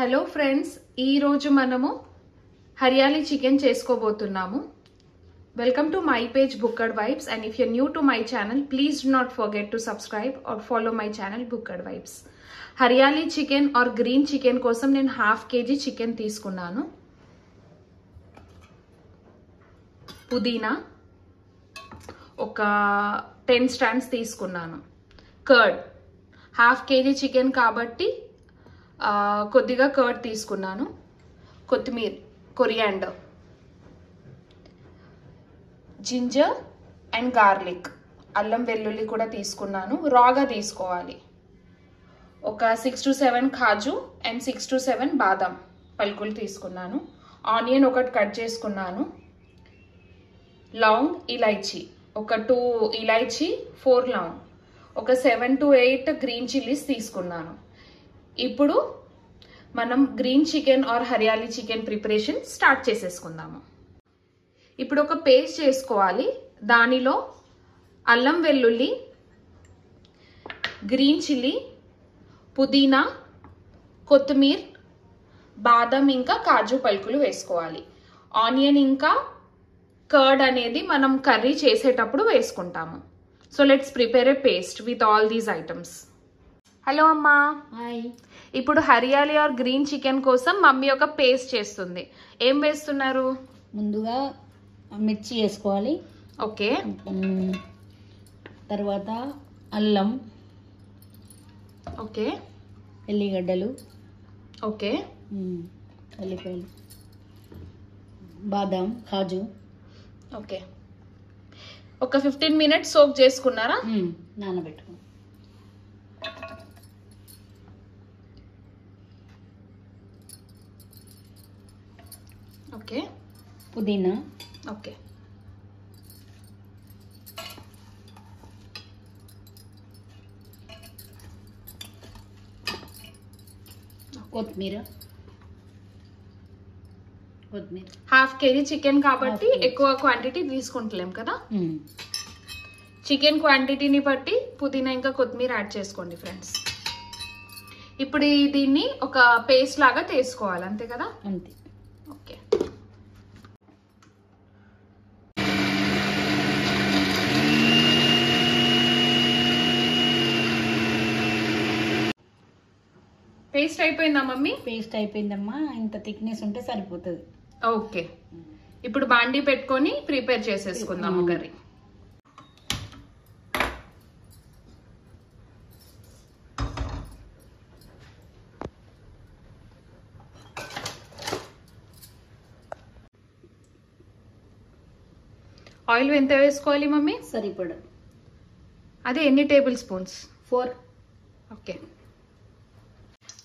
Hello friends, ఈ రోజు మనము హరియాలీ చికెన్ చేసుకోబోతున్నాము. Welcome to my page Bukkad vibes, and if you're new to my channel, please do not forget to subscribe or follow my channel Bukkad vibes. Hariyali chicken or green chicken కోసం నేను 1/2 kg chicken తీసుకున్నాను. పుదీనా ఒక 10 stands తీసుకున్నాను. Curd 1/2 kg chicken కాబట్టి కొద్దిగా curd తీసుకున్నాను. కొత్తిమీర, కొరియాండర్, జింజర్ అండ్ గార్లిక్, అల్లం వెల్లుల్లి కూడా తీసుకున్నాను. రాగా తీసుకోవాలి. ఒక 6 to 7 కాజు అండ్ 6 to 7 బాదం పలుకులు తీసుకున్నాను. ఆనియన్ ఒకటి కట్ చేసుకున్నాను. లౌంగ్, ఇలైచి ఒక 2 ఇలైచి, 4 లౌంగ్, ఒక 7 to 8 గ్రీన్ చిల్లీస్ తీసుకున్నాను. ఇప్పుడు మనం green chicken or hariyali chicken preparation start చేసేసుకుందాము. ఇప్పుడు ఒక పేస్ట్ చేసుకోవాలి. దానిలో అల్లం వెల్లుల్లి, గ్రీన్ చిల్లీ, పుదీనా, కొత్తిమీర, బాదం ఇంకా కాజు పలుకులు వేసుకోవాలి. ఆనియన్ ఇంకా కర్డ్ అనేది మనం కర్రీ చేసేటప్పుడు వేసుకుంటాము. So let's prepare a paste with all these items. Hello అమ్మా. హాయ్. ఇప్పుడు హరియాలీ ఆర్ గ్రీన్ చికెన్ కోసం మమ్మీ ఒక పేస్ట్ చేస్తుంది. ఏం వేస్తున్నారు? ముందుగా మిర్చి వేసుకోవాలి. ఓకే. తర్వాత అల్లం, ఓకే, ఎల్లిగడ్డలు, ఓకే, ఎల్లిపాయలు, బాదం, కాజు. ఓకే. ఒక 15 minutes సోక్ చేసుకున్నారా? నానబెట్టుకో. ఓకే. పుదీనా, ఓకే, కొత్తిమీర. 1/2 kg చికెన్ కాబట్టి ఎక్కువ క్వాంటిటీ తీసుకుంటలేం కదా. చికెన్ క్వాంటిటీని బట్టి పుదీనా ఇంకా కొత్తిమీర యాడ్ చేసుకోండి ఫ్రెండ్స్. ఇప్పుడు దీన్ని ఒక పేస్ట్ లాగా తీసుకోవాలి, అంతే కదా? అంతే. ఓకే. పేస్ట్ అయిపోయిందా మమ్మీ? పేస్ట్ అయిపోయిందమ్మా. ఇంత థిక్నెస్ ఉంటే సరిపోతుంది. ఓకే. ఇప్పుడు బాండీ పెట్టుకొని ప్రిపేర్ చేసేసుకుందాము కర్రీ. ఆయిల్ ఎంత వేసుకోవాలి మమ్మీ? సరిపడ. అదే ఎన్ని టేబుల్ స్పూన్స్? 4. ఓకే.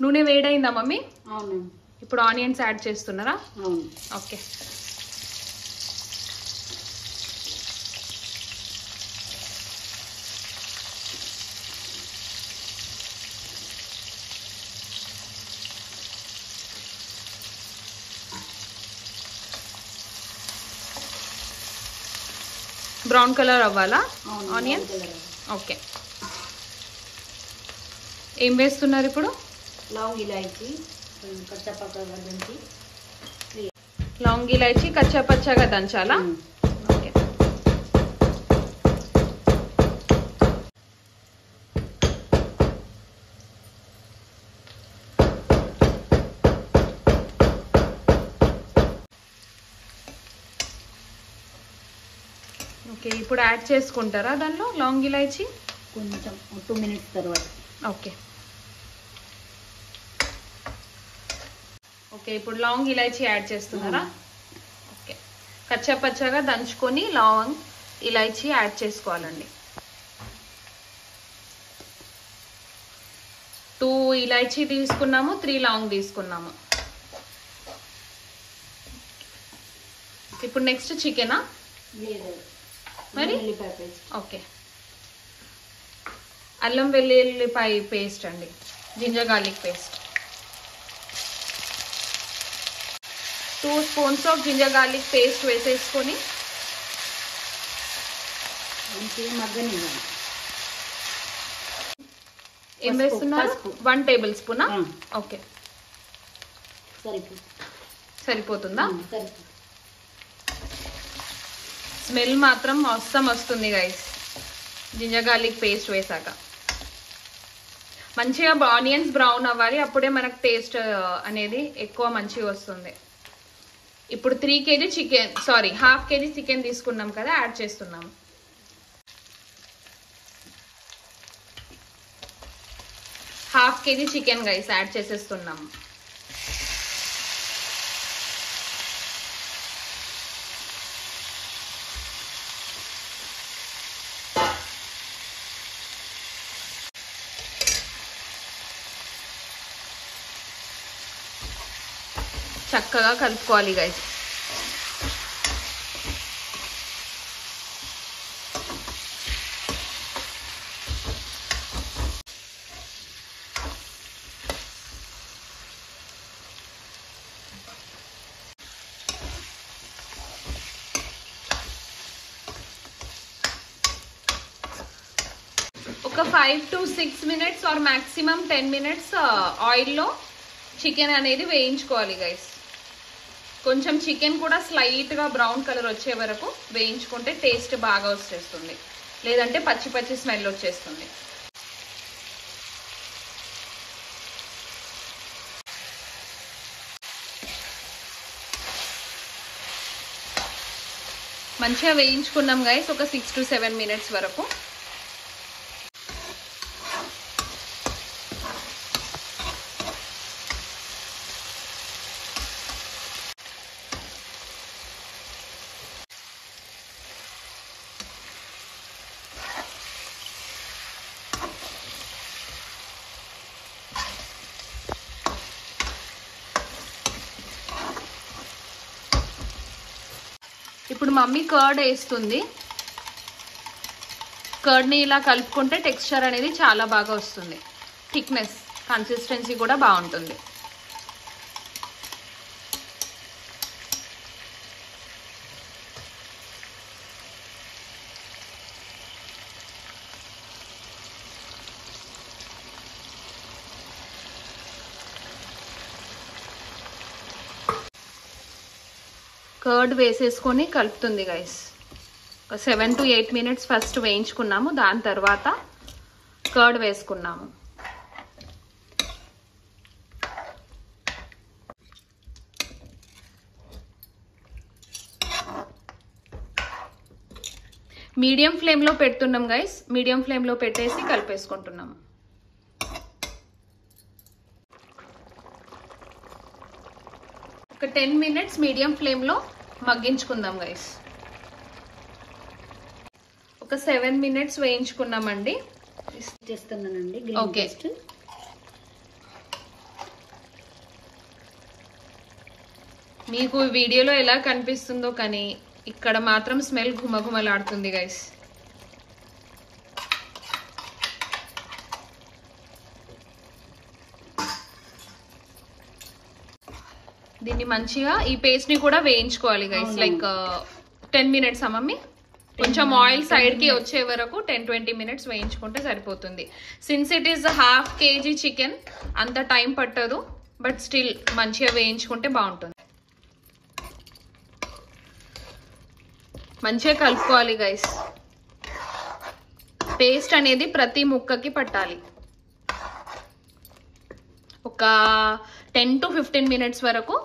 నూనె వేడైందా మమ్మీ? అవును. ఇప్పుడు ఆనియన్స్ యాడ్ చేస్తున్నారా? అవును. ఓకే. బ్రౌన్ కలర్ అవ్వాలా ఆనియన్? ఓకే. ఏం వేస్తున్నారు ఇప్పుడు? లవంగ్, ఇలాచి, కచ్చపచ్చగా దంచి. లవంగ్, ఇలాచి కచ్చపచ్చగా దంచాలా? ఓకే. ఓకే. ఇప్పుడు యాడ్ చేసుకుంటారా దానిలో లవంగ్, ఇలాచి? కొంచెం 2 minutes తర్వాత. ఓకే. ఓకే. ఇప్పుడు లవంగ్, ఇలాచి యాడ్ చేస్తున్నారా? ఓకే. కచ్చపచ్చగా దంచుకొని లవంగ్, ఇలాచి యాడ్ చేసుకోవాలండి. 2 ఇలాచి తీసుకున్నాము, 3 లవంగ్ తీసుకున్నాము. ఇప్పుడు నెక్స్ట్ చికెనా మరి? ఓకే. అల్లం వెల్లుల్లిపాయ పేస్ట్ అండి, ginger garlic paste. 2 spoons of ginger garlic paste వేసేసుకొని ఏం వేస్తున్నారు? 1 టేబుల్ స్పూనా? ఓకే. సరిపోతుందా? సరిపోతుంది. స్మెల్ మాత్రం మస్తు వస్తుంది గైస్ జింజర్ గార్లిక్ పేస్ట్ వేసాక. మంచిగా ఆనియన్స్ బ్రౌన్ అవ్వాలి, అప్పుడే మనకు టేస్ట్ అనేది ఎక్కువ మంచిగా వస్తుంది. ఇప్పుడు 3 kg chicken, sorry 1/2 kg chicken తీసుకున్నాం కదా, యాడ్ చేస్తున్నాం. Half KG chicken guys add చేసేస్తున్నాం. చక్కగా కలుపుకోవాలి గైస్. ఒక 5 to 6 minutes or maximum 10 minutes ఆయిల్లో చికెన్ అనేది వేయించుకోవాలి గైస్. కొంచెం చికెన్ కూడా స్లైట్గా బ్రౌన్ కలర్ వచ్చే వరకు వేయించుకుంటే టేస్ట్ బాగా వచ్చేస్తుంది, లేదంటే పచ్చి పచ్చి స్మెల్ వచ్చేస్తుంది. మంచిగా వేయించుకున్నాం గైస్ ఒక 6 to 7 minutes వరకు. ఇప్పుడు మమ్మీ కర్డ్ వేస్తుంది. కర్డ్ని ఇలా కలుపుకుంటే టెక్స్చర్ అనేది చాలా బాగా వస్తుంది, థిక్నెస్ కన్సిస్టెన్సీ కూడా బాగుంటుంది. కర్డ్ వేసేసుకొని కలుపుతుంది గైస్. ఒక 7 to 8 minutes ఫస్ట్ వేయించుకున్నాము, దాని తర్వాత కర్డ్ వేసుకున్నాము. మీడియం ఫ్లేమ్లో పెడుతున్నాం గైస్, మీడియం ఫ్లేమ్లో పెట్టేసి కలిపేసుకుంటున్నాము. ఒక 10 minutes మీడియం ఫ్లేమ్లో మగ్గించుకుందాం గైస్. ఒక 7 minutes వేయించుకున్నామండి. చేస్తున్నానండి. ఓకే, మీకు వీడియోలో ఎలా కనిపిస్తుందో కానీ ఇక్కడ మాత్రం స్మెల్ ఘుమఘుమలాడుతుంది గైస్. దీన్ని మంచిగా ఈ పేస్ట్ ని కూడా వేయించుకోవాలి గైస్. లైక్ 10 minutes మమ్మీ, కొంచెం ఆయిల్ సైడ్ కి వచ్చే వరకు 10-20 minutes వేయించుకుంటే సరిపోతుంది. Since it is 1/2 kg chicken అంత టైం పట్టదు, బట్ స్టిల్ మంచిగా వేయించుకుంటే బాగుంటుంది. మంచిగా కలుపుకోవాలి గైస్. పేస్ట్ అనేది ప్రతి ముక్కకి పట్టాలి. ఒక 10 to 15 minutes వరకు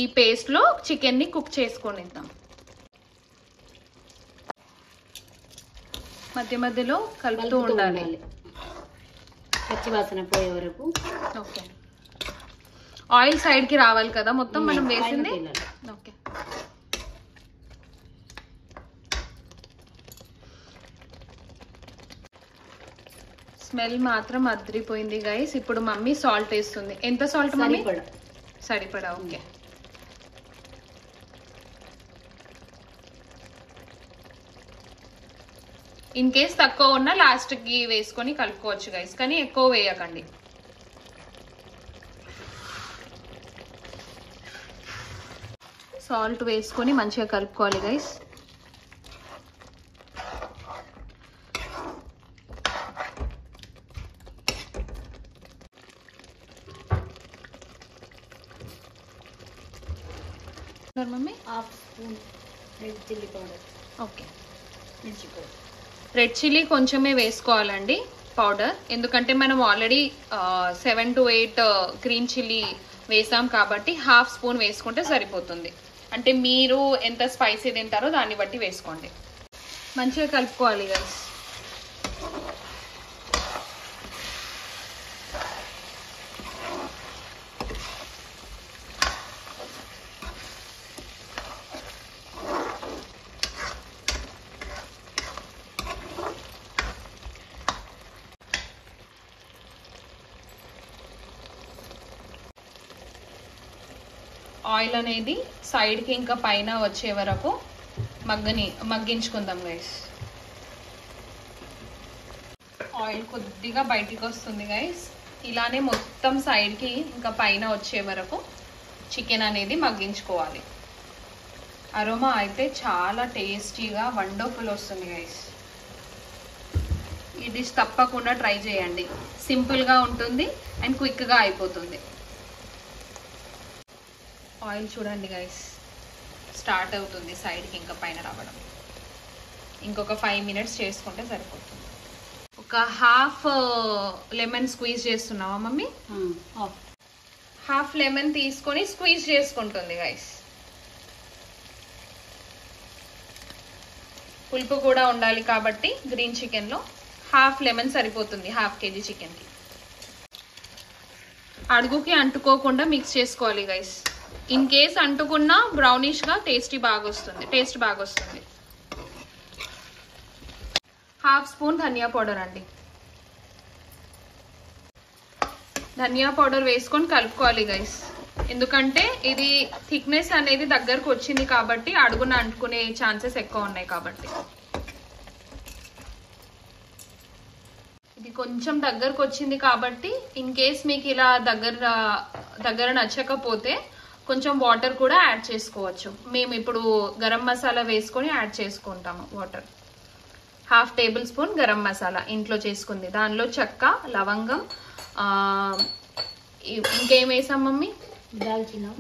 ఈ పేస్ట్ లో చికెన్ ని కుక్ చేసుకొనిద్దాం. మధ్య మధ్యలో కలుపుతూ ఉండాలి, పచ్చి వాసన పోయే వరకు. ఓకే, ఆయిల్ సైడ్ కి రావాలి కదా మొత్తం మనం వేసింది. ఓకే, స్మెల్ మాత్రం అదిరిపోయింది గైస్. ఇప్పుడు మమ్మీ సాల్ట్ వేస్తుంది. ఎంత సాల్ట్ మమ్మీ? సరిపడా. ఓకే, ఇన్ కేస్ తక్కువ ఉన్నా లాస్ట్ కి వేసుకొని కలుపుకోవచ్చు గైస్, కానీ ఎక్కువ వేయకండి. సాల్ట్ వేసుకొని మంచిగా కలుపుకోవాలి guys. Mummy half spoon red chilli powder. Okay. మిర్చి పౌడర్. రెడ్ చిల్లీ కొంచెమే వేసుకోవాలండి పౌడర్, ఎందుకంటే మనం ఆల్రెడీ 7 to 8 గ్రీన్ చిల్లీ వేసాం కాబట్టి హాఫ్ స్పూన్ వేసుకుంటే సరిపోతుంది. అంటే మీరు ఎంత స్పైసీ తింటారో దాన్ని బట్టి వేసుకోండి. మంచిగా కలుపుకోవాలి గైస్. ఆయిల్ అనేది సైడ్కి ఇంకా పైన వచ్చే వరకు మగ్గించుకుందాం గైస్. ఆయిల్ కొద్దిగా బయటికి వస్తుంది గైస్. ఇలానే మొత్తం సైడ్కి ఇంకా పైన వచ్చే వరకు చికెన్ అనేది మగ్గించుకోవాలి. అరోమా అయితే చాలా టేస్టీగా వండర్ఫుల్ వస్తుంది గైస్. ఈ డిష్ తప్పకుండా ట్రై చేయండి. సింపుల్గా ఉంటుంది అండ్ క్విక్గా అయిపోతుంది. ఆయిల్ చూడండి గైస్, స్టార్ట్ అవుతుంది సైడ్కి ఇంకా పైన రావడం. ఇంకొక 5 minutes చేసుకుంటే సరిపోతుంది. ఒక హాఫ్ లెమన్ స్క్వీజ్ చేస్తున్నావా మమ్మీ? హాఫ్ లెమన్ తీసుకొని స్క్వీజ్ చేసుకుంటుంది గైస్. పులుపు కూడా ఉండాలి కాబట్టి గ్రీన్ చికెన్లో హాఫ్ లెమన్ సరిపోతుంది హాఫ్ kg చికెన్కి. అడుగుకి అంటుకోకుండా మిక్స్ చేసుకోవాలి గైస్. ఇన్ కేస్ అంటుకున్నా బ్రౌనిష్గా టేస్ట్ బాగా వస్తుంది. హాఫ్ స్పూన్ ధనియా పౌడర్ అండి. ధనియా పౌడర్ వేసుకొని కలుపుకోవాలి గైస్, ఎందుకంటే ఇది థిక్నెస్ అనేది దగ్గరకు వచ్చింది కాబట్టి అడుగున అంటుకునే ఛాన్సెస్ ఎక్కువ ఉన్నాయి కాబట్టి. ఇది కొంచెం దగ్గరకు వచ్చింది కాబట్టి ఇన్ కేస్ మీకు ఇలా దగ్గర నచ్చకపోతే కొంచెం వాటర్ కూడా యాడ్ చేసుకోవచ్చు. మేము ఇప్పుడు గరం మసాలా వేసుకొని యాడ్ చేసుకుంటాము water. Half table spoon garam masala ఇంట్లో చేసుకుంది. దానిలో చెక్క, లవంగం, ఇంకేం వేసాం మమ్మీ?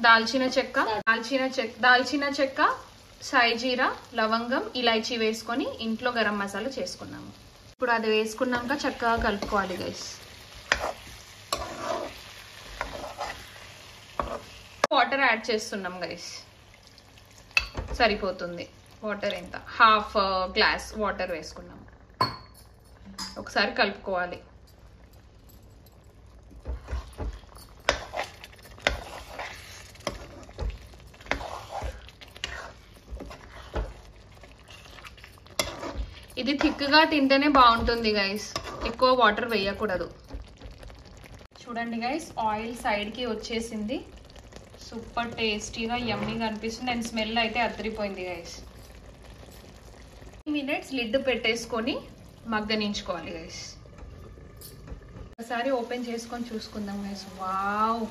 దాల్చిన చెక్క, సాయిజీరా, లవంగం, ఇలాచీ వేసుకొని ఇంట్లో గరం మసాలా చేసుకున్నాము. ఇప్పుడు అది వేసుకున్నాక చక్కగా కలుపుకోవాలి గైస్. వాటర్ యాడ్ చేస్తున్నాం గైస్, సరిపోతుంది. వాటర్ ఎంత? హాఫ్ గ్లాస్ వాటర్ వేసుకున్నాం. ఒకసారి కలుపుకోవాలి. ఇది థిక్గా తింటేనే బాగుంటుంది గైస్, ఎక్కువ వాటర్ వేయకూడదు. చూడండి గైస్, ఆయిల్ సైడ్కి వచ్చేసింది. సూపర్ టేస్టీగా యమ్మీగా అనిపిస్తుంది అండ్ స్మెల్ అయితే అదిరిపోయింది గైస్. 3 minutes లిడ్ పెట్టేసుకొని మగ్గనించుకోవాలి గైస్. ఒకసారి ఓపెన్ చేసుకొని చూసుకుందాం గైస్. వావ్,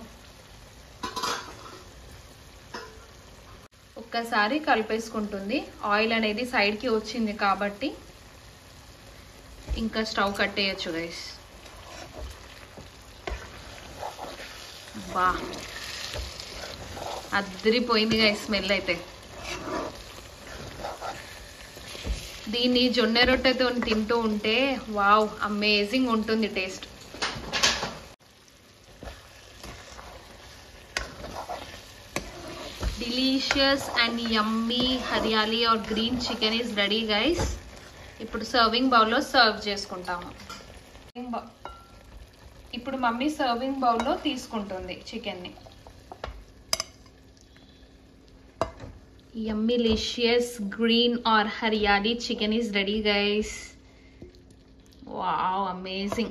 ఒక్కసారి కలిపేసుకుంటుంది. ఆయిల్ అనేది సైడ్కి వచ్చింది కాబట్టి ఇంకా స్టవ్ కట్టేయచ్చు గైస్. వా, అదిరిపోయింది గైస్ స్మెల్ అయితే. దీన్ని జొన్న రొట్టెతో తింటూ ఉంటే వావ్ అమేజింగ్ ఉంటుంది taste. Delicious and yummy hariyali or green chicken is ready guys. ఇప్పుడు సర్వింగ్ బౌల్లో సర్వ్ చేసుకుంటాము. ఇప్పుడు మమ్మీ సర్వింగ్ బౌల్లో తీసుకుంటుంది చికెన్ని. Yummy delicious green or haryali chicken is ready guys. Wow, amazing.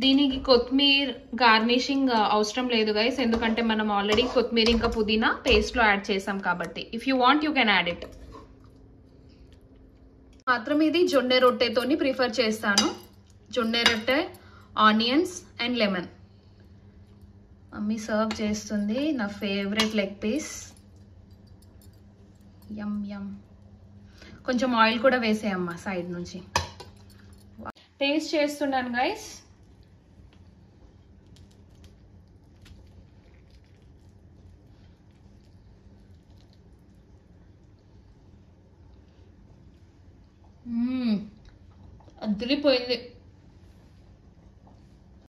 దీనికి కొత్తిమీర గార్నిషింగ్ అవసరం లేదు గైస్, ఎందుకంటే మనం ఆల్రెడీ కొత్తిమీర ఇంకా పుదీనా పేస్ట్లో యాడ్ చేసాం కాబట్టి. If you want you can add it. మాత్రం ఇది జొన్న రొట్టెతోని ప్రిఫర్ చేస్తాను. జొన్న రొట్టె, onions and lemon. Mummy serve చేస్తుంది నా ఫేవరెట్ లెగ్ పీస్. యమ్ యమ్. కొంచెం ఆయిల్ కూడా వేసేయమ్మా సైడ్ నుంచి. టేస్ట్ చేస్తున్నాను గైస్. అదిరిపోయింది.